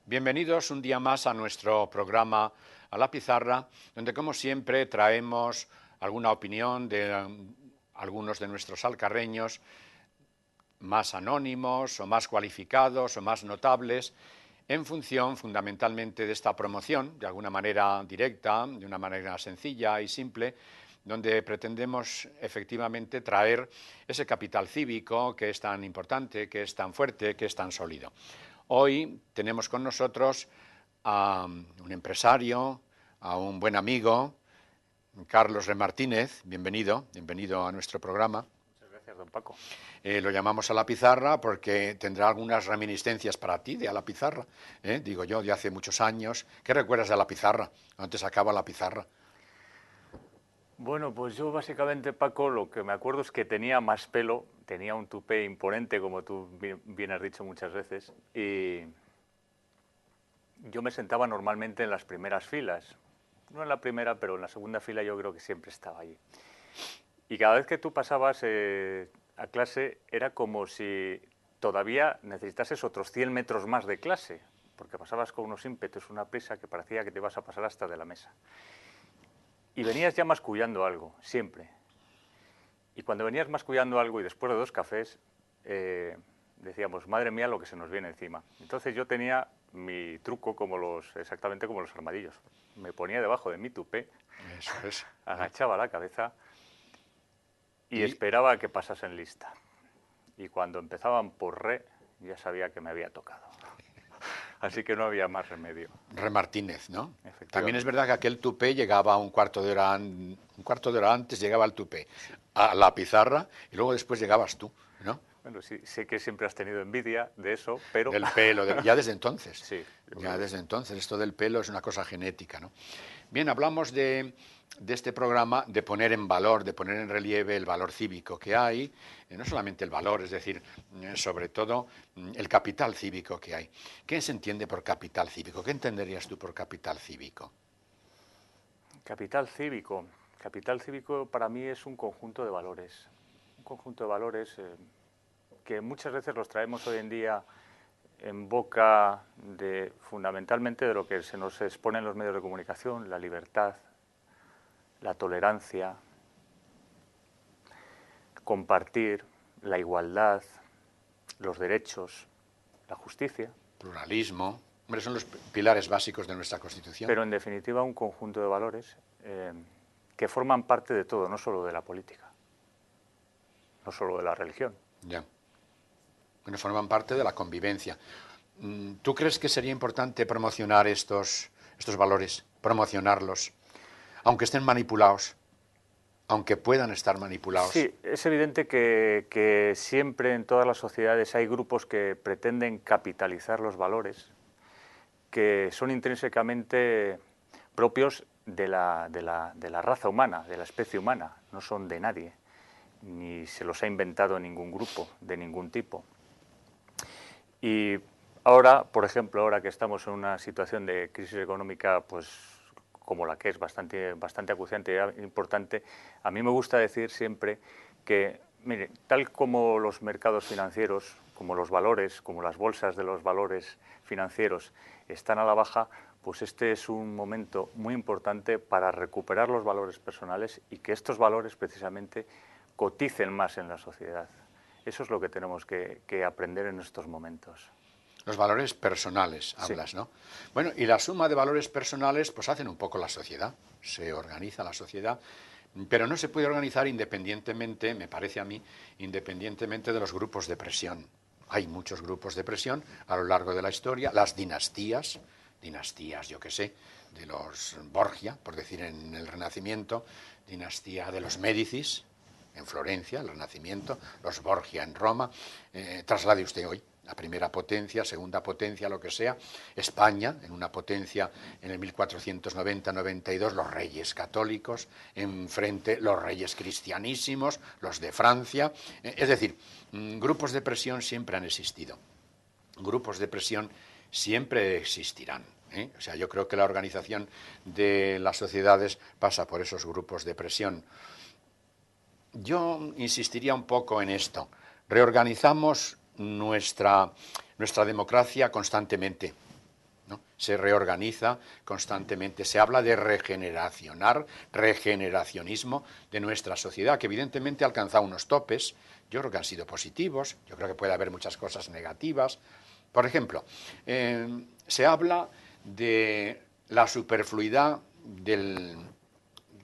Bienvenidos un día más a nuestro programa A la Pizarra, donde como siempre traemos alguna opinión de algunos de nuestros alcarreños, más anónimos o más cualificados o más notables, en función fundamentalmente de esta promoción, de alguna manera directa, de una manera sencilla y simple, donde pretendemos efectivamente traer ese capital cívico que es tan importante, que es tan fuerte, que es tan sólido. Hoy tenemos con nosotros a un empresario, a un buen amigo, Carlos Remartínez. Bienvenido a nuestro programa. Muchas gracias, don Paco. Lo llamamos A la Pizarra porque tendrá algunas reminiscencias para ti de A la Pizarra, digo yo, de hace muchos años. ¿Qué recuerdas de A la Pizarra? ¿Dónde se acaba la pizarra? Bueno, pues yo básicamente, Paco, lo que me acuerdo es que tenía más pelo, tenía un tupé imponente, como tú bien has dicho muchas veces, y yo me sentaba normalmente en las primeras filas. No en la primera, pero en la segunda fila yo creo que siempre estaba allí. Y cada vez que tú pasabas a clase era como si todavía necesitases otros 100 metros más de clase, porque pasabas con unos ímpetus, una prisa que parecía que te ibas a pasar hasta de la mesa. Y venías ya mascullando algo, siempre. Y cuando venías mascullando algo y después de 2 cafés, decíamos, madre mía, lo que se nos viene encima. Entonces yo tenía mi truco exactamente como los armadillos. Me ponía debajo de mi tupé, Eso es. agachaba la cabeza y esperaba a que pasasen lista. Y cuando empezaban por re, ya sabía que me había tocado. Así que no había más remedio. Remartínez, ¿no? También es verdad que aquel tupé llegaba un cuarto de hora antes, llegaba el tupé a la pizarra y luego después llegabas tú, ¿no? Bueno, sí, sé que siempre has tenido envidia de eso, pero... Del pelo, ya desde entonces. Sí. Ya desde entonces. Esto del pelo es una cosa genética, ¿no? Bien, hablamos de este programa, de poner en valor, de poner en relieve el valor cívico que hay, no solamente el valor, es decir, sobre todo el capital cívico que hay. ¿Qué se entiende por capital cívico? ¿Qué entenderías tú por capital cívico? Capital cívico. Capital cívico para mí es un conjunto de valores. Un conjunto de valores que muchas veces los traemos hoy en día en boca fundamentalmente de lo que se nos expone en los medios de comunicación, la libertad, la tolerancia, compartir, la igualdad, los derechos, la justicia. Pluralismo. Hombre, son los pilares básicos de nuestra Constitución. Pero en definitiva un conjunto de valores que forman parte de todo, no solo de la política, no solo de la religión. Ya. Bueno, forman parte de la convivencia. ¿Tú crees que sería importante promocionar estos valores, promocionarlos, aunque estén manipulados, aunque puedan estar manipulados? Sí, es evidente que siempre en todas las sociedades hay grupos que pretenden capitalizar los valores, que son intrínsecamente propios de la raza humana, de la especie humana, no son de nadie, ni se los ha inventado ningún grupo de ningún tipo. Y ahora, por ejemplo, ahora que estamos en una situación de crisis económica, pues como la que es bastante acuciante e importante, a mí me gusta decir siempre que, mire, tal como los mercados financieros, como los valores, como las bolsas de los valores financieros están a la baja, pues este es un momento muy importante para recuperar los valores personales y que estos valores precisamente coticen más en la sociedad. Eso es lo que tenemos que aprender en estos momentos. Los valores personales, hablas, sí, ¿no? Bueno, y la suma de valores personales pues hacen un poco la sociedad, se organiza la sociedad, pero no se puede organizar independientemente, me parece a mí, independientemente de los grupos de presión. Hay muchos grupos de presión a lo largo de la historia, las dinastías, yo qué sé, de los Borgia, por decir en el Renacimiento, dinastía de los Médicis, en Florencia, el Renacimiento, los Borgia en Roma, traslade usted hoy la primera potencia, segunda potencia, lo que sea, España, en una potencia en el 1490-92, los reyes católicos, enfrente los reyes cristianísimos, los de Francia, es decir, grupos de presión siempre han existido, grupos de presión siempre existirán. O sea, yo creo que la organización de las sociedades pasa por esos grupos de presión. Yo insistiría un poco en esto. Reorganizamos nuestra democracia constantemente, ¿no? Se reorganiza constantemente. Se habla de regeneracionismo de nuestra sociedad, que evidentemente ha alcanzado unos topes. Yo creo que han sido positivos, yo creo que puede haber muchas cosas negativas. Por ejemplo, se habla de la superfluidad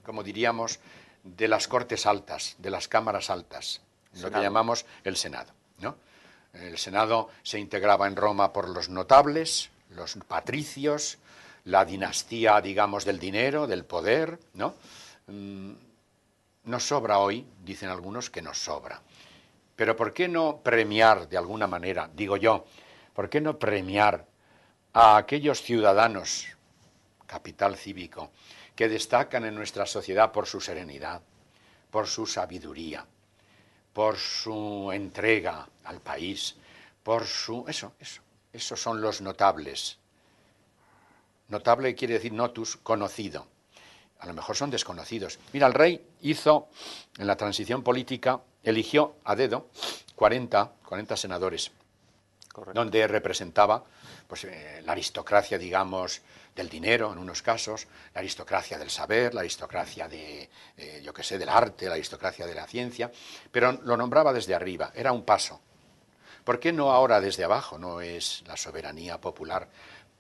como diríamos, de las Cortes Altas, de las Cámaras Altas, lo que llamamos el Senado, ¿no? El Senado se integraba en Roma por los notables, los patricios, la dinastía, digamos, del dinero, del poder, ¿no? Nos sobra hoy, dicen algunos que nos sobra. Pero ¿por qué no premiar de alguna manera, digo yo, por qué no premiar a aquellos ciudadanos, capital cívico, que destacan en nuestra sociedad por su serenidad, por su sabiduría, por su entrega al país, por su... Esos son los notables. Notable quiere decir notus, conocido. A lo mejor son desconocidos. Mira, el rey hizo, en la transición política, eligió a dedo 40 senadores, correcto, donde representaba pues, la aristocracia, digamos, del dinero, en unos casos, la aristocracia del saber, la aristocracia de, yo qué sé, del arte, la aristocracia de la ciencia, pero lo nombraba desde arriba, era un paso. ¿Por qué no ahora desde abajo? No es la soberanía popular.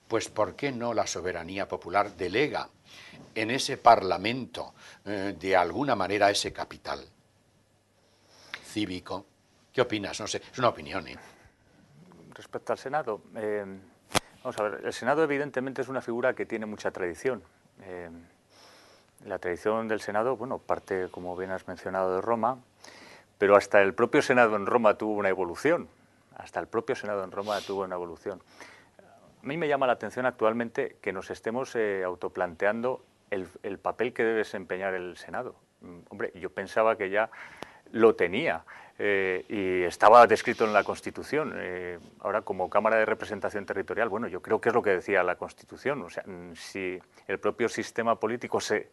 Pues ¿por qué no la soberanía popular delega en ese parlamento, de alguna manera, ese capital cívico? ¿Qué opinas? No sé, es una opinión, ¿eh? Respecto al Senado, vamos a ver, el Senado evidentemente es una figura que tiene mucha tradición. La tradición del Senado, bueno, parte, como bien has mencionado, de Roma, pero hasta el propio Senado en Roma tuvo una evolución. Hasta el propio Senado en Roma tuvo una evolución. A mí me llama la atención actualmente que nos estemos autoplanteando el papel que debe desempeñar el Senado. Hombre, yo pensaba que ya lo tenía y estaba descrito en la Constitución. Ahora, como Cámara de Representación Territorial, bueno, yo creo que es lo que decía la Constitución. O sea, si el propio sistema político se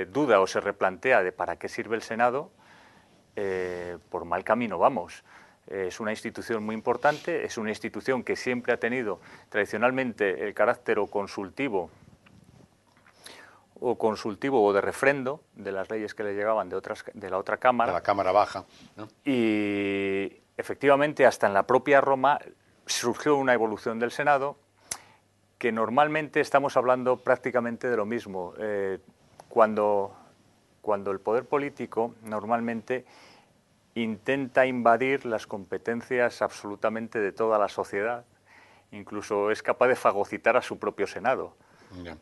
duda o se replantea de para qué sirve el Senado, por mal camino vamos. Es una institución muy importante, es una institución que siempre ha tenido tradicionalmente el carácter o consultivo o de refrendo de las leyes que le llegaban de la otra Cámara. De la Cámara Baja, ¿no? Y efectivamente hasta en la propia Roma surgió una evolución del Senado que normalmente estamos hablando prácticamente de lo mismo. Cuando el poder político normalmente intenta invadir las competencias absolutamente de toda la sociedad, incluso es capaz de fagocitar a su propio Senado. Yeah.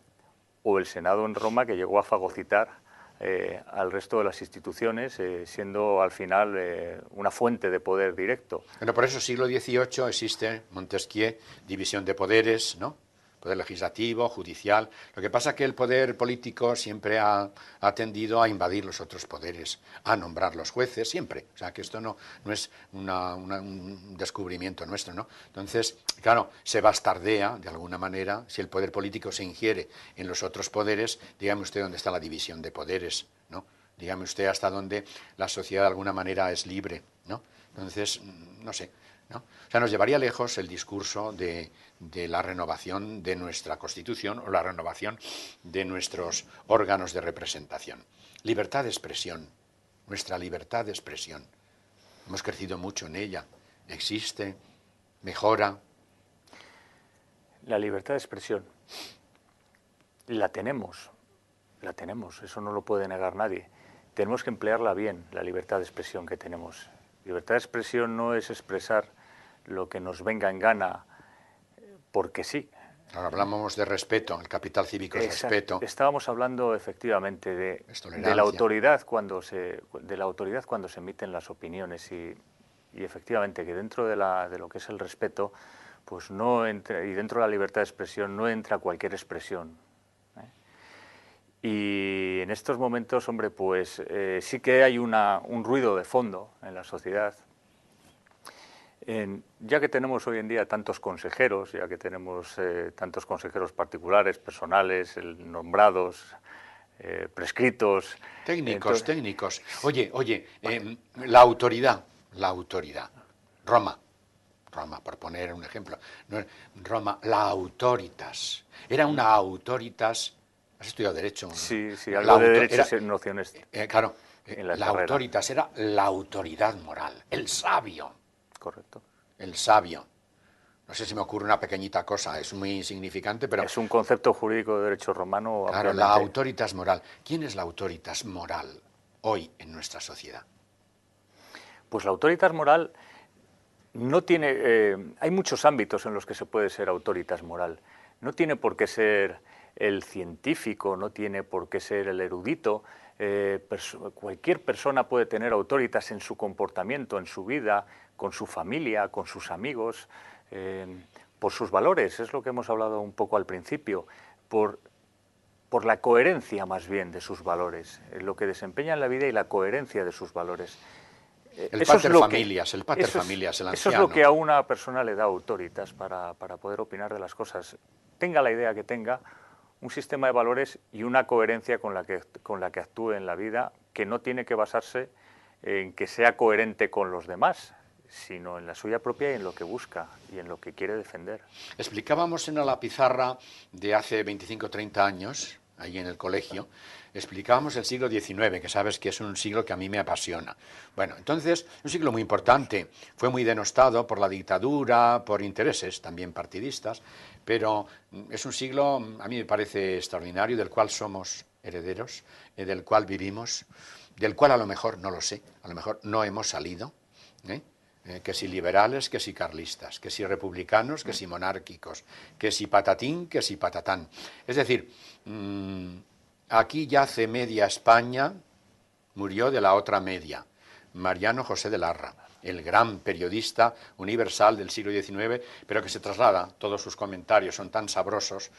O el Senado en Roma, que llegó a fagocitar al resto de las instituciones, siendo al final una fuente de poder directo. Bueno, por eso siglo XVIII existe Montesquieu, división de poderes, ¿no? Poder legislativo, judicial. Lo que pasa es que el poder político siempre ha tendido a invadir los otros poderes, a nombrar los jueces, siempre. O sea, que esto no es un descubrimiento nuestro, ¿no? Entonces, claro, se bastardea, de alguna manera, si el poder político se ingiere en los otros poderes, dígame usted dónde está la división de poderes, ¿no? Dígame usted hasta dónde la sociedad de alguna manera es libre, ¿no? Entonces, no sé, ¿no? O sea, nos llevaría lejos el discurso de la renovación de nuestra Constitución o la renovación de nuestros órganos de representación. Libertad de expresión, nuestra libertad de expresión. Hemos crecido mucho en ella. Existe, mejora. La libertad de expresión la tenemos, eso no lo puede negar nadie. Tenemos que emplearla bien, la libertad de expresión que tenemos. Libertad de expresión no es expresar lo que nos venga en gana porque sí. Ahora hablamos de respeto, el capital cívico es respeto. Estábamos hablando efectivamente de la autoridad cuando se emiten las opiniones y efectivamente que dentro de lo que es el respeto, pues no entra, y dentro de la libertad de expresión no entra cualquier expresión. Y en estos momentos, hombre, pues sí que hay un ruido de fondo en la sociedad. Ya que tenemos hoy en día tantos consejeros, ya que tenemos tantos consejeros particulares, personales, nombrados, prescritos... Técnicos. Oye, la autoridad. Roma, por poner un ejemplo. Roma, la autoritas. Era una autoritas. ¿Has estudiado Derecho? Sí, algo de derechos y nociones. Claro, la autoritas era la autoridad moral, el sabio. Correcto. El sabio. No sé si me ocurre una pequeñita cosa, es muy insignificante, pero... Es un concepto jurídico de derecho romano. Claro, la autoritas moral. ¿Quién es la autoritas moral hoy en nuestra sociedad? Pues la autoritas moral no tiene... hay muchos ámbitos en los que se puede ser autoritas moral. No tiene por qué ser el científico, no tiene por qué ser el erudito. Cualquier persona puede tener autoritas en su comportamiento, en su vida, con su familia, con sus amigos, por sus valores, es lo que hemos hablado un poco al principio, por la coherencia más bien de sus valores, lo que desempeña en la vida y la coherencia de sus valores. El pater familias, el anciano. Eso es lo que a una persona le da autoritas para poder opinar de las cosas. Tenga la idea que tenga, un sistema de valores y una coherencia con la que actúe en la vida, que no tiene que basarse en que sea coherente con los demás, sino en la suya propia y en lo que busca y en lo que quiere defender. Explicábamos en la pizarra de hace 25 o 30 años, ahí en el colegio, explicábamos el siglo XIX, que sabes que es un siglo que a mí me apasiona. Bueno, entonces, un siglo muy importante, fue muy denostado por la dictadura, por intereses también partidistas, pero es un siglo, a mí me parece extraordinario, del cual somos herederos, del cual vivimos, del cual a lo mejor, no lo sé, a lo mejor no hemos salido, que si liberales, que si carlistas, que si republicanos, que si monárquicos, que si patatín, que si patatán. Es decir, aquí yace media España, murió de la otra media, Mariano José de Larra, el gran periodista universal del siglo XIX, pero que se traslada, todos sus comentarios son tan sabrosos,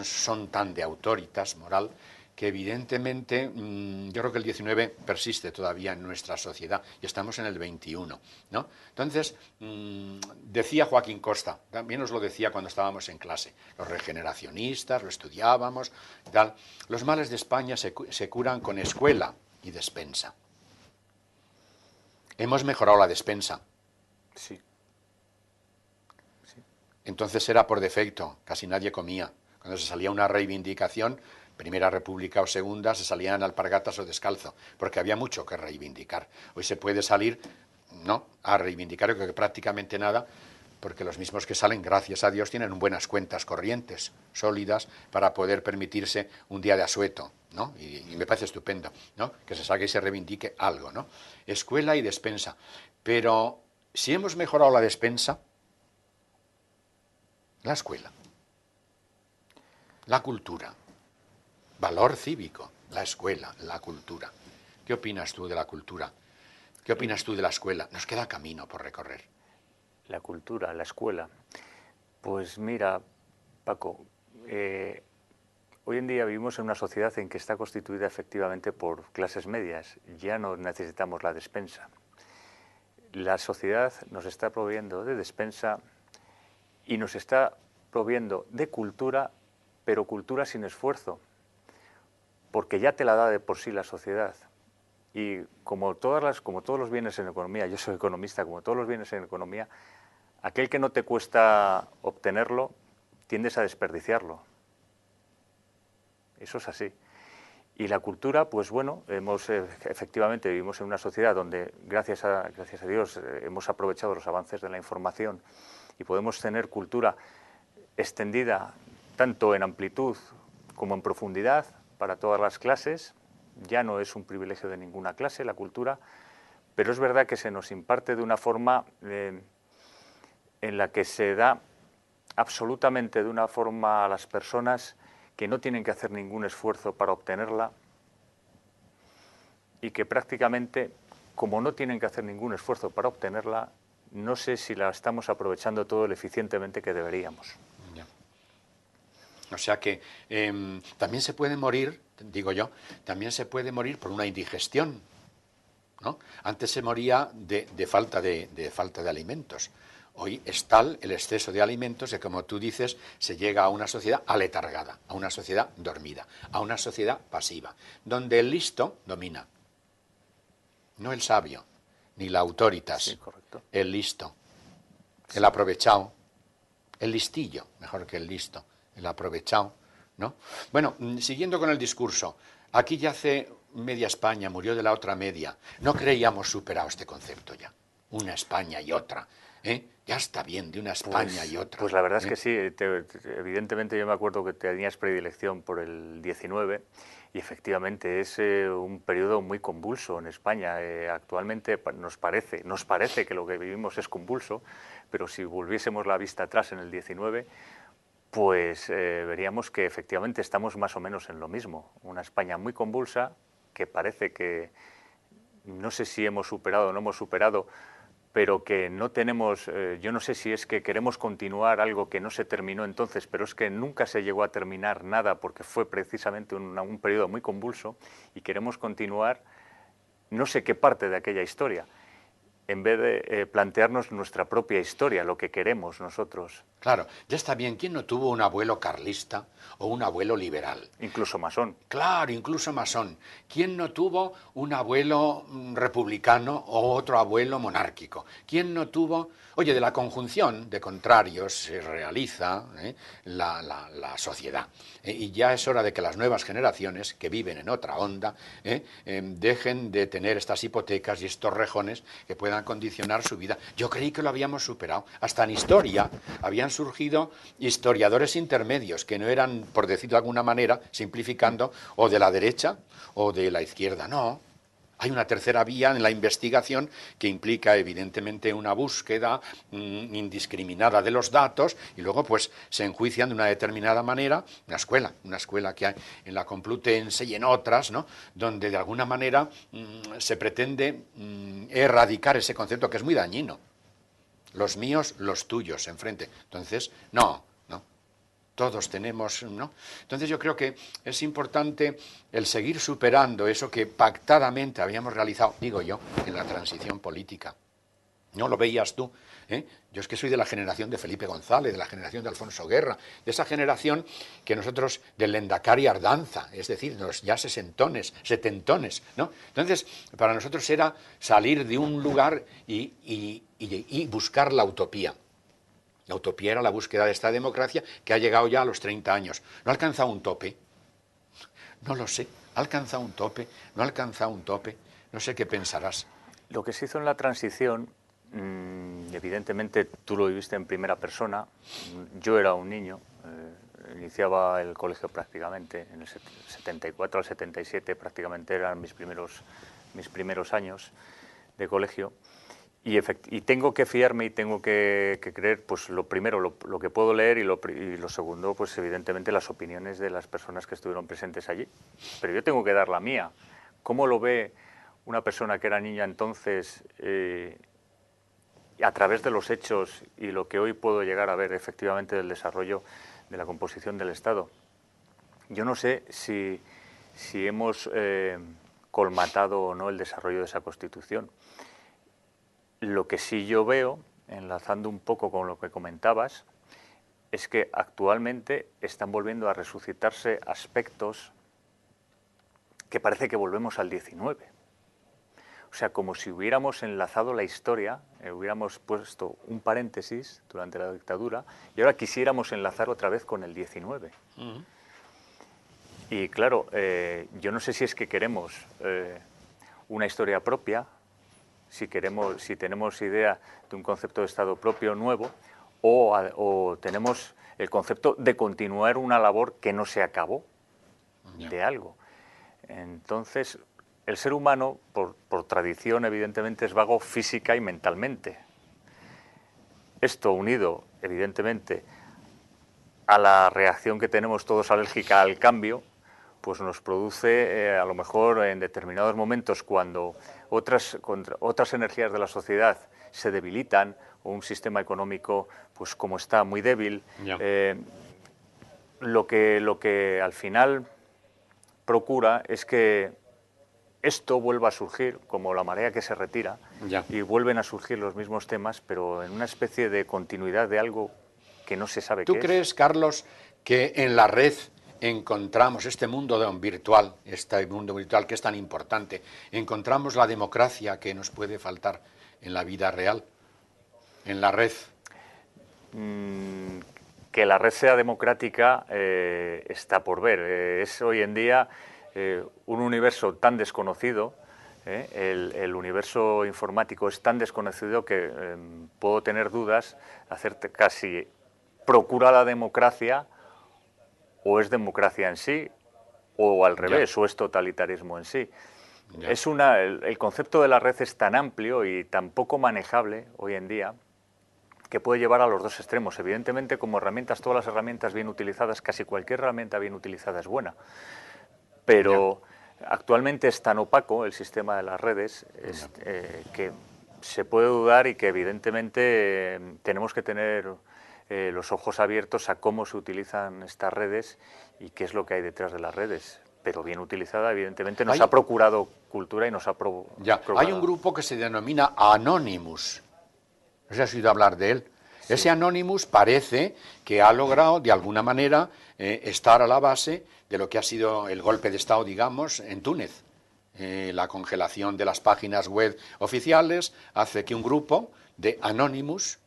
son tan de autoritas moral, que evidentemente yo creo que el 19 persiste todavía en nuestra sociedad y estamos en el 21, ¿no? Entonces, decía Joaquín Costa, también nos lo decía cuando estábamos en clase, los regeneracionistas, lo estudiábamos, tal, los males de España se curan con escuela y despensa. Hemos mejorado la despensa. Sí. Entonces era por defecto, casi nadie comía. Cuando se salía una reivindicación, Primera República o Segunda, se salían alpargatas o descalzo, porque había mucho que reivindicar. Hoy se puede salir, no, a reivindicar, yo creo que prácticamente nada, porque los mismos que salen, gracias a Dios, tienen buenas cuentas corrientes, sólidas, para poder permitirse un día de asueto, ¿no? Y me parece estupendo, ¿no? Que se salga y se reivindique algo, ¿no? Escuela y despensa. Pero si hemos mejorado la despensa, la escuela, la cultura, valor cívico, la escuela, la cultura. ¿Qué opinas tú de la cultura? ¿Qué opinas tú de la escuela? Nos queda camino por recorrer. La cultura, la escuela. Pues mira, Paco, hoy en día vivimos en una sociedad en que está constituida efectivamente por clases medias. Ya no necesitamos la despensa. La sociedad nos está proveyendo de despensa y nos está proveyendo de cultura, pero cultura sin esfuerzo, porque ya te la da de por sí la sociedad. Y como todos los bienes en economía, yo soy economista, como todos los bienes en economía, aquel que no te cuesta obtenerlo, tiendes a desperdiciarlo. Eso es así. Y la cultura, pues bueno, efectivamente vivimos en una sociedad donde, gracias a Dios, hemos aprovechado los avances de la información y podemos tener cultura extendida tanto en amplitud como en profundidad para todas las clases. Ya no es un privilegio de ninguna clase la cultura, pero es verdad que se nos imparte de una forma en la que se da absolutamente de una forma a las personas que no tienen que hacer ningún esfuerzo para obtenerla y que prácticamente, como no tienen que hacer ningún esfuerzo para obtenerla, no sé si la estamos aprovechando todo lo eficientemente que deberíamos. Ya. O sea que también se puede morir, digo yo, también se puede morir por una indigestión, ¿no? Antes se moría de falta de falta de alimentos. Hoy es tal el exceso de alimentos que, como tú dices, se llega a una sociedad aletargada, a una sociedad dormida, a una sociedad pasiva, donde el listo domina. No el sabio, ni la autoritas, Sí, correcto. el listo, el aprovechado, el listillo, mejor que el listo, el aprovechado, ¿no? Bueno, siguiendo con el discurso, aquí yace media España, murió de la otra media. No creíamos superado este concepto ya, una España y otra, ¿eh? Ya está bien de una España y otra. Pues la verdad es que sí, evidentemente yo me acuerdo que tenías predilección por el 19 y efectivamente es un periodo muy convulso en España. Actualmente nos parece que lo que vivimos es convulso, pero si volviésemos la vista atrás en el 19, pues veríamos que efectivamente estamos más o menos en lo mismo. Una España muy convulsa que parece que no sé si hemos superado o no hemos superado, pero que no tenemos, yo no sé si es que queremos continuar algo que no se terminó entonces, pero es que nunca se llegó a terminar nada porque fue precisamente un periodo muy convulso y queremos continuar no sé qué parte de aquella historia, en vez de plantearnos nuestra propia historia, lo que queremos nosotros. Claro, ya está bien. ¿Quién no tuvo un abuelo carlista o un abuelo liberal? Incluso masón. Claro, incluso masón. ¿Quién no tuvo un abuelo republicano o otro abuelo monárquico? ¿Quién no tuvo... Oye, de la conjunción de contrarios se realiza la sociedad. Y ya es hora de que las nuevas generaciones, que viven en otra onda, dejen de tener estas hipotecas y estos rejones que puedan condicionar su vida. Yo creí que lo habíamos superado. Hasta en historia habían surgido historiadores intermedios que no eran, por decirlo de alguna manera, simplificando, o de la derecha o de la izquierda. No. Hay una tercera vía en la investigación que implica evidentemente una búsqueda indiscriminada de los datos y luego pues se enjuician de una determinada manera una escuela que hay en la Complutense y en otras, ¿no? Donde de alguna manera se pretende erradicar ese concepto que es muy dañino. Los míos, los tuyos, enfrente. Entonces, no. Todos tenemos, ¿no? Entonces yo creo que es importante el seguir superando eso que pactadamente habíamos realizado, digo yo, en la transición política. ¿No lo veías tú? Yo es que soy de la generación de Felipe González, de la generación de Alfonso Guerra, de esa generación que nosotros, del Lendakari Ardanza, es decir, los ya setentones, ¿no? Entonces, para nosotros era salir de un lugar y buscar la utopía. La utopía era la búsqueda de esta democracia que ha llegado ya a los 30 años. ¿No ha alcanzado un tope? No lo sé. ¿Ha alcanzado un tope? ¿No ha alcanzado un tope? No sé qué pensarás. Lo que se hizo en la transición, evidentemente tú lo viviste en primera persona. Yo era un niño, iniciaba el colegio prácticamente, en el 74 al 77 prácticamente eran mis primeros años de colegio. Y tengo que fiarme y tengo que creer, pues lo primero, lo que puedo leer y lo segundo, pues evidentemente las opiniones de las personas que estuvieron presentes allí. Pero yo tengo que dar la mía. ¿Cómo lo ve una persona que era niña entonces a través de los hechos y lo que hoy puedo llegar a ver efectivamente del desarrollo de la composición del Estado? Yo no sé si hemos colmatado o no el desarrollo de esa Constitución. Lo que sí yo veo, enlazando un poco con lo que comentabas, es que actualmente están volviendo a resucitarse aspectos que parece que volvemos al 19. O sea, como si hubiéramos enlazado la historia, hubiéramos puesto un paréntesis durante la dictadura y ahora quisiéramos enlazar otra vez con el 19. Y claro, yo no sé si es que queremos una historia propia, si tenemos idea de un concepto de Estado propio nuevo o tenemos el concepto de continuar una labor que no se acabó de algo. Entonces, el ser humano, por tradición, evidentemente, es vago física y mentalmente. Esto unido, evidentemente, a la reacción que tenemos todos alérgica al cambio, pues nos produce, a lo mejor en determinados momentos, cuando otras energías de la sociedad se debilitan, o un sistema económico, pues como está, muy débil, lo que al final procura es que esto vuelva a surgir, como la marea que se retira, y vuelven a surgir los mismos temas, pero en una especie de continuidad de algo que no se sabe qué es. ¿Tú crees, Carlos, que en la red encontramos este mundo virtual que es tan importante, encontramos la democracia que nos puede faltar en la vida real, en la red? Que la red sea democrática está por ver. Es hoy en día un universo tan desconocido, el universo informático es tan desconocido que puedo tener dudas, hacerte casi procura la democracia o es democracia en sí, o al revés, o es totalitarismo en sí. El concepto de la red es tan amplio y tan poco manejable hoy en día que puede llevar a los dos extremos. Evidentemente, como herramientas, todas las herramientas bien utilizadas, casi cualquier herramienta bien utilizada es buena. Pero actualmente es tan opaco el sistema de las redes que se puede dudar y que evidentemente tenemos que tener los ojos abiertos a cómo se utilizan estas redes y qué es lo que hay detrás de las redes. Pero bien utilizada, evidentemente, nos ha procurado cultura y nos ha procurado... Hay un grupo que se denomina Anonymous. ¿No se has oído hablar de él? Sí. Ese Anonymous parece que ha logrado, de alguna manera, estar a la base de lo que ha sido el golpe de Estado, digamos, en Túnez. La congelación de las páginas web oficiales hace que un grupo de Anonymous,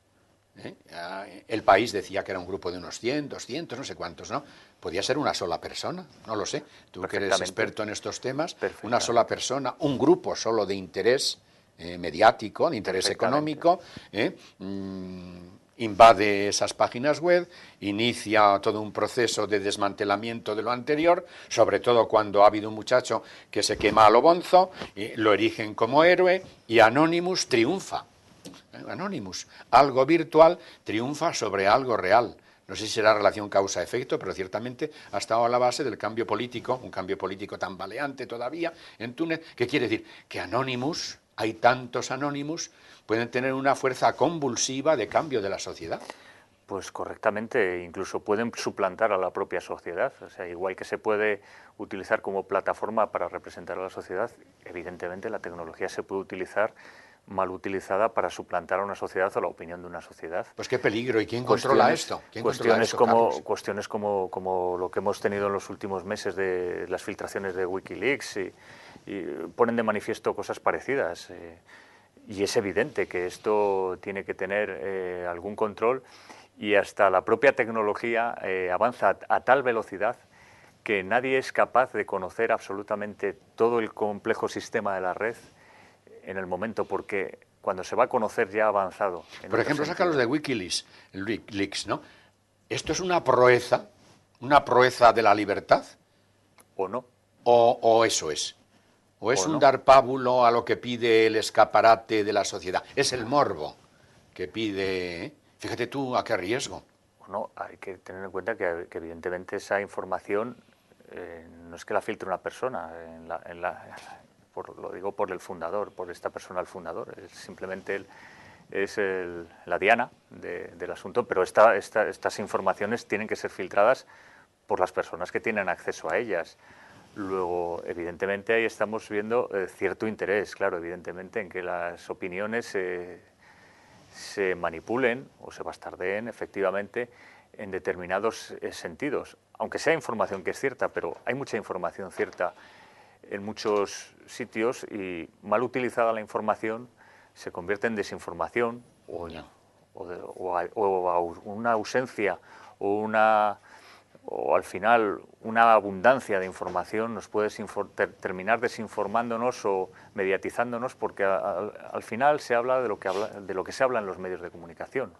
el país decía que era un grupo de unos 100, 200, no sé cuántos, ¿no? Podía ser una sola persona, no lo sé. Tú que eres experto en estos temas, una sola persona, un grupo solo de interés mediático, de interés económico, invade esas páginas web, inicia todo un proceso de desmantelamiento de lo anterior, sobre todo cuando ha habido un muchacho que se quema a lo bonzo, lo erigen como héroe y Anonymous triunfa. Anonymous, algo virtual, triunfa sobre algo real. No sé si será relación causa-efecto, pero ciertamente ha estado a la base del cambio político, un cambio político tambaleante todavía en Túnez. ¿Qué quiere decir? Que Anonymous, hay tantos Anonymous, pueden tener una fuerza convulsiva de cambio de la sociedad. Pues correctamente, incluso pueden suplantar a la propia sociedad. O sea, igual que se puede utilizar como plataforma para representar a la sociedad, evidentemente la tecnología se puede utilizar mal utilizada para suplantar a una sociedad o la opinión de una sociedad. Pues qué peligro. ¿Y quién controla esto? Cuestiones como lo que hemos tenido en los últimos meses de las filtraciones de Wikileaks y ponen de manifiesto cosas parecidas. Y es evidente que esto tiene que tener algún control y hasta la propia tecnología avanza a tal velocidad que nadie es capaz de conocer absolutamente todo el complejo sistema de la red en el momento, porque cuando se va a conocer ya ha avanzado. Por ejemplo, saca los de Wikileaks, ¿no? ¿Esto es una proeza de la libertad? ¿O no? ¿O eso es? ¿O es un dar pábulo a lo que pide el escaparate de la sociedad? Es el morbo que pide... Fíjate tú a qué riesgo. Bueno, hay que tener en cuenta que evidentemente esa información no es que la filtre una persona, lo digo por el fundador, por esta persona, el fundador, es simplemente la diana del asunto, pero estas informaciones tienen que ser filtradas por las personas que tienen acceso a ellas. Luego, evidentemente, ahí estamos viendo cierto interés, claro, evidentemente, en que las opiniones se manipulen o se bastardeen, efectivamente, en determinados sentidos. Aunque sea información que es cierta, pero hay mucha información cierta en muchos sitios y mal utilizada la información se convierte en desinformación o una ausencia o al final una abundancia de información nos puede terminar desinformándonos o mediatizándonos, porque al final se habla de lo que se habla en los medios de comunicación,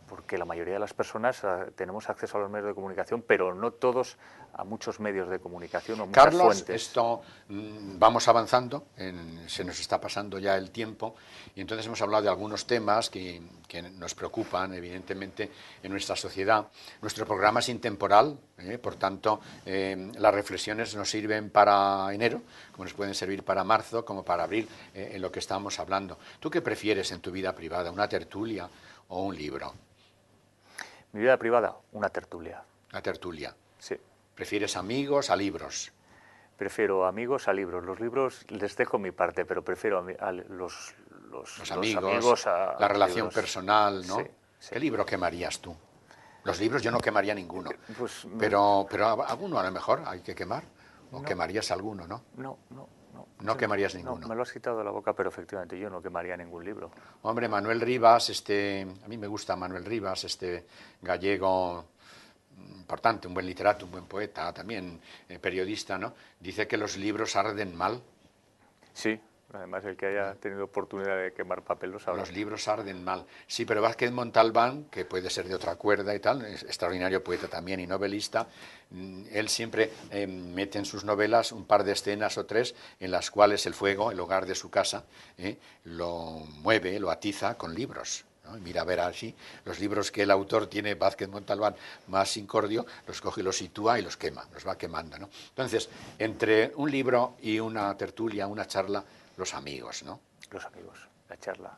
porque la mayoría de las personas tenemos acceso a los medios de comunicación, pero no todos a muchos medios de comunicación o muchas Carlos, fuentes. esto vamos avanzando, se nos está pasando ya el tiempo y entonces hemos hablado de algunos temas que nos preocupan evidentemente en nuestra sociedad. Nuestro programa es intemporal, por tanto las reflexiones nos sirven para enero, como nos pueden servir para marzo, como para abril, en lo que estamos hablando. ¿Tú qué prefieres en tu vida privada, una tertulia o un libro? Mi vida privada, una tertulia. Una tertulia. Sí. ¿Prefieres amigos a libros? Prefiero amigos a libros. Los libros les dejo mi parte, pero prefiero a los amigos a la los relación libros. personal, ¿no? Sí, sí. ¿Qué libro quemarías tú? Los libros yo no quemaría ninguno, Pues, pero alguno a lo mejor hay que quemar, o no, quemarías alguno, ¿no? No. No quemarías No, ninguno. me lo has quitado de la boca, pero efectivamente yo no quemaría ningún libro. Hombre, Manuel Rivas, a mí me gusta Manuel Rivas, gallego importante, un buen literato, un buen poeta, también periodista, ¿no? Dice que los libros arden mal. Sí, además el que haya tenido oportunidad de quemar papel lo sabrá. Los libros arden mal. Sí, pero Vázquez Montalbán, que puede ser de otra cuerda y tal, es extraordinario poeta también y novelista, él siempre mete en sus novelas un par de escenas o tres en las cuales el fuego, el hogar de su casa, lo mueve, lo atiza con libros. ¿No? Y mira a ver así, los libros que el autor tiene, Vázquez Montalbán, más incordio, los coge y los sitúa y los quema, los va quemando, ¿no? Entonces, entre un libro y una tertulia, una charla, los amigos, ¿no? Los amigos, la charla.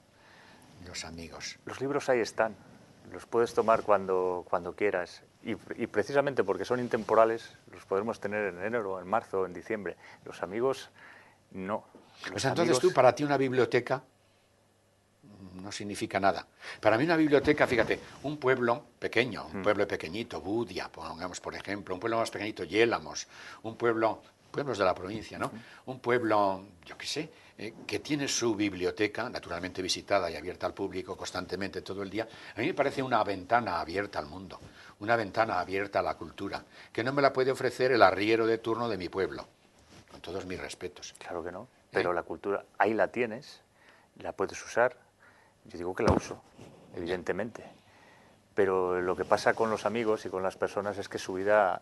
Los amigos. Los libros ahí están, los puedes tomar cuando quieras y precisamente porque son intemporales los podremos tener en enero, en marzo, en diciembre. Los amigos, no. Pues entonces tú, para ti una biblioteca no significa nada. Para mí una biblioteca, fíjate, un pueblo pequeño, un pueblo pequeñito, Budia, pongamos por ejemplo, un pueblo más pequeñito, Yélamos, pueblos de la provincia, ¿no? Un pueblo, yo qué sé, que tiene su biblioteca, naturalmente visitada y abierta al público constantemente todo el día, a mí me parece una ventana abierta al mundo, una ventana abierta a la cultura, que no me la puede ofrecer el arriero de turno de mi pueblo, con todos mis respetos. Claro que no, pero la cultura, ahí la tienes, la puedes usar. Yo digo que la uso, evidentemente. Pero lo que pasa con los amigos y con las personas es que su vida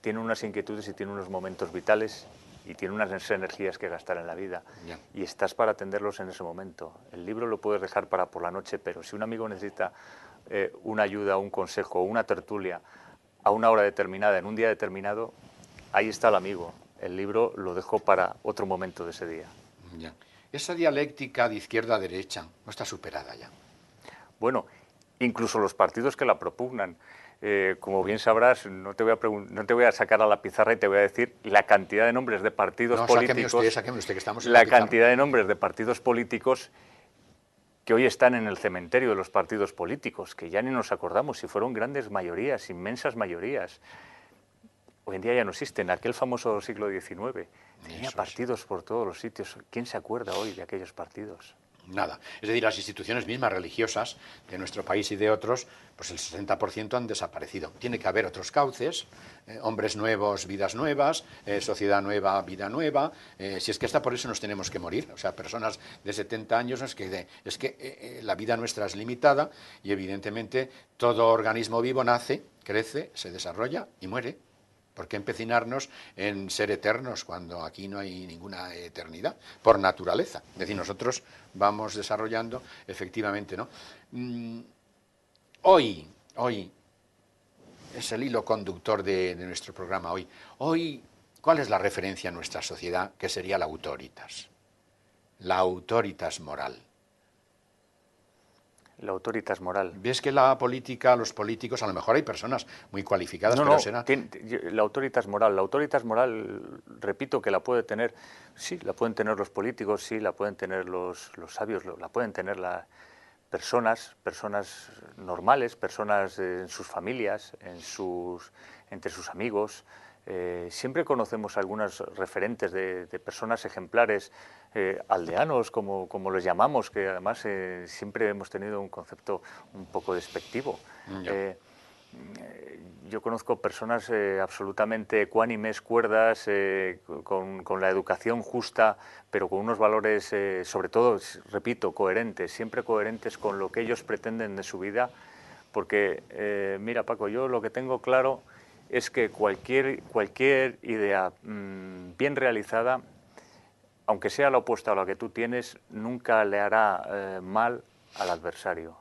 tiene unas inquietudes y tiene unos momentos vitales y tiene unas energías que gastar en la vida. Ya. Y estás para atenderlos en ese momento. El libro lo puedes dejar para por la noche, pero si un amigo necesita una ayuda, un consejo, una tertulia a una hora determinada, en un día determinado, ahí está el amigo. El libro lo dejo para otro momento de ese día. Ya. Esa dialéctica de izquierda a derecha no está superada ya. Bueno, incluso los partidos que la propugnan. Como bien sabrás, no te voy a sacar a la pizarra y te voy a decir la cantidad de nombres de partidos políticos. Sáqueme usted, que estamos en la pizarra. cantidad de nombres de partidos políticos que hoy están en el cementerio de los partidos políticos, que ya ni nos acordamos si fueron grandes mayorías, inmensas mayorías. Hoy en día ya no existen. Aquel famoso siglo XIX tenía partidos por todos los sitios. ¿Quién se acuerda hoy de aquellos partidos? Nada. Es decir, las instituciones mismas religiosas de nuestro país y de otros, pues el 60% han desaparecido. Tiene que haber otros cauces, hombres nuevos, vidas nuevas, sociedad nueva, vida nueva. Si es que hasta por eso nos tenemos que morir. O sea, personas de 70 años, es que la vida nuestra es limitada y evidentemente todo organismo vivo nace, crece, se desarrolla y muere. ¿Por qué empecinarnos en ser eternos cuando aquí no hay ninguna eternidad? Por naturaleza. Es decir, nosotros vamos desarrollando efectivamente, ¿no? Hoy es el hilo conductor de nuestro programa hoy. Hoy, ¿cuál es la referencia en nuestra sociedad? Que sería la autoritas. La autoritas moral. La autoritas moral. ¿Ves que la política, los políticos, a lo mejor hay personas muy cualificadas, pero serán... La autoritas moral, repito que la puede tener, sí, la pueden tener los políticos, sí, la pueden tener los sabios, la pueden tener las personas normales, personas en sus familias, entre sus amigos. Siempre conocemos algunos referentes de personas ejemplares, aldeanos, como les llamamos, que además siempre hemos tenido un concepto un poco despectivo. Yo conozco personas absolutamente ecuánimes, cuerdas, con la educación justa, pero con unos valores, sobre todo, repito, coherentes, siempre coherentes con lo que ellos pretenden de su vida, porque, mira Paco, yo lo que tengo claro es que cualquier idea bien realizada, aunque sea la opuesta a la que tú tienes, nunca le hará mal al adversario.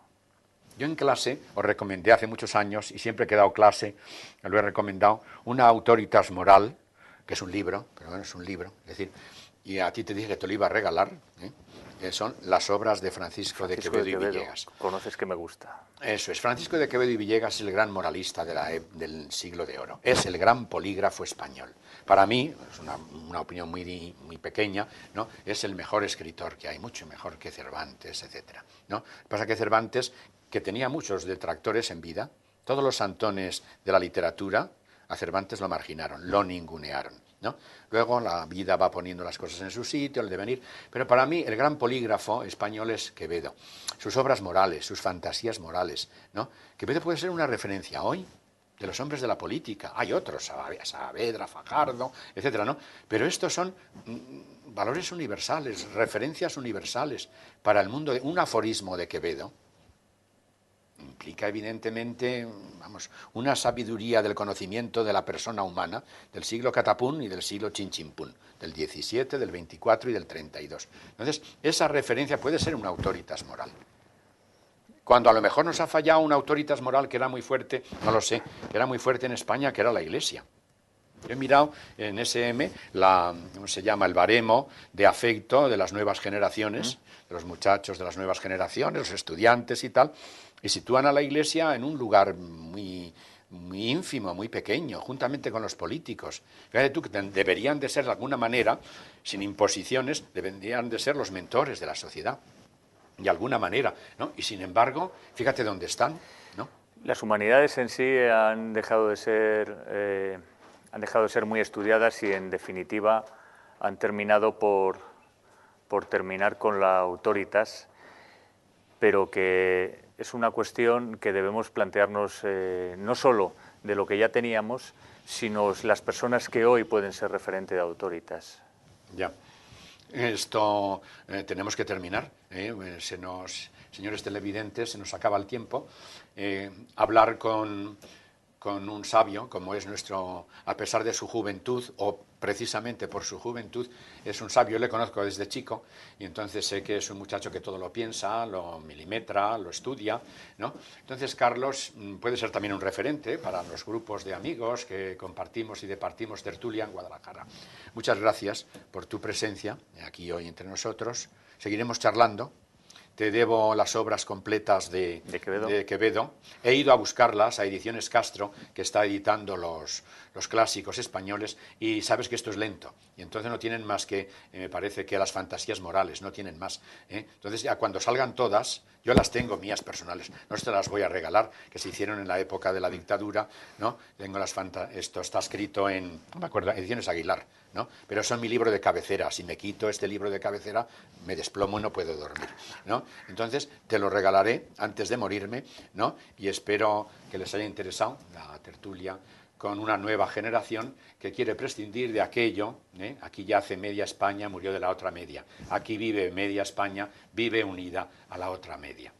Yo en clase os recomendé hace muchos años, y siempre que he dado clase lo he recomendado, una Autoritas Moral, que es un libro, pero bueno, es un libro, es decir, y a ti te dije que te lo iba a regalar, son las obras de Francisco de Quevedo y Villegas. Conoces que me gusta. Eso es, Francisco de Quevedo y Villegas es el gran moralista del siglo de oro, es el gran polígrafo español. Para mí, es una opinión muy pequeña, ¿no? Es el mejor escritor que hay, mucho mejor que Cervantes, etc., ¿no? Lo que pasa es que Cervantes, que tenía muchos detractores en vida, todos los santones de la literatura, a Cervantes lo marginaron, lo ningunearon, ¿no? Luego la vida va poniendo las cosas en su sitio, el devenir, pero para mí el gran polígrafo español es Quevedo. Sus obras morales, sus fantasías morales, ¿no? Quevedo puede ser una referencia hoy de los hombres de la política. Hay otros, Saavedra, Fajardo, etcétera, ¿no? Pero estos son valores universales, referencias universales para el mundo. Un aforismo de Quevedo implica evidentemente, vamos, una sabiduría del conocimiento de la persona humana del siglo Catapún y del siglo Chinchimpún, del 17, del 24 y del 32. Entonces, esa referencia puede ser una autoritas moral. Cuando a lo mejor nos ha fallado una autoritas moral que era muy fuerte, no lo sé, que era muy fuerte en España, que era la Iglesia. Yo he mirado en SM, ¿cómo se llama?, el baremo de afecto de las nuevas generaciones, de los muchachos de las nuevas generaciones, los estudiantes y tal, y sitúan a la Iglesia en un lugar muy ínfimo, muy pequeño, juntamente con los políticos. Fíjate tú que deberían de ser, de alguna manera, sin imposiciones, deberían de ser los mentores de la sociedad, de alguna manera, ¿no? Y sin embargo, fíjate dónde están, ¿no? Las humanidades en sí han dejado de ser muy estudiadas y, en definitiva, han terminado por terminar con la autoritas, pero que es una cuestión que debemos plantearnos no solo de lo que ya teníamos, sino las personas que hoy pueden ser referente de autoritas. Ya. Esto tenemos que terminar. Señores televidentes, se nos acaba el tiempo. Hablar con un sabio, como es nuestro, a pesar de su juventud, o precisamente por su juventud, es un sabio. Yo le conozco desde chico, y entonces sé que es un muchacho que todo lo piensa, lo milimetra, lo estudia, ¿no? Entonces, Carlos puede ser también un referente para los grupos de amigos que compartimos y departimos tertulia en Guadalajara. Muchas gracias por tu presencia aquí hoy entre nosotros. Seguiremos charlando. Te debo las obras completas de Quevedo. He ido a buscarlas a Ediciones Castro, que está editando los clásicos españoles, y sabes que esto es lento. Y entonces no tienen más que, me parece que las fantasías morales, no tienen más. Entonces ya cuando salgan todas, yo las tengo mías personales, no te las voy a regalar, que se hicieron en la época de la dictadura, ¿no? Tengo esto está escrito en, no me acuerdo, Ediciones Aguilar, ¿no? Pero son mi libro de cabecera. Si me quito este libro de cabecera, me desplomo y no puedo dormir, ¿no? Entonces, te lo regalaré antes de morirme, ¿no? Y espero que les haya interesado la tertulia con una nueva generación que quiere prescindir de aquello. Aquí yace media España, murió de la otra media. Aquí vive media España, vive unida a la otra media.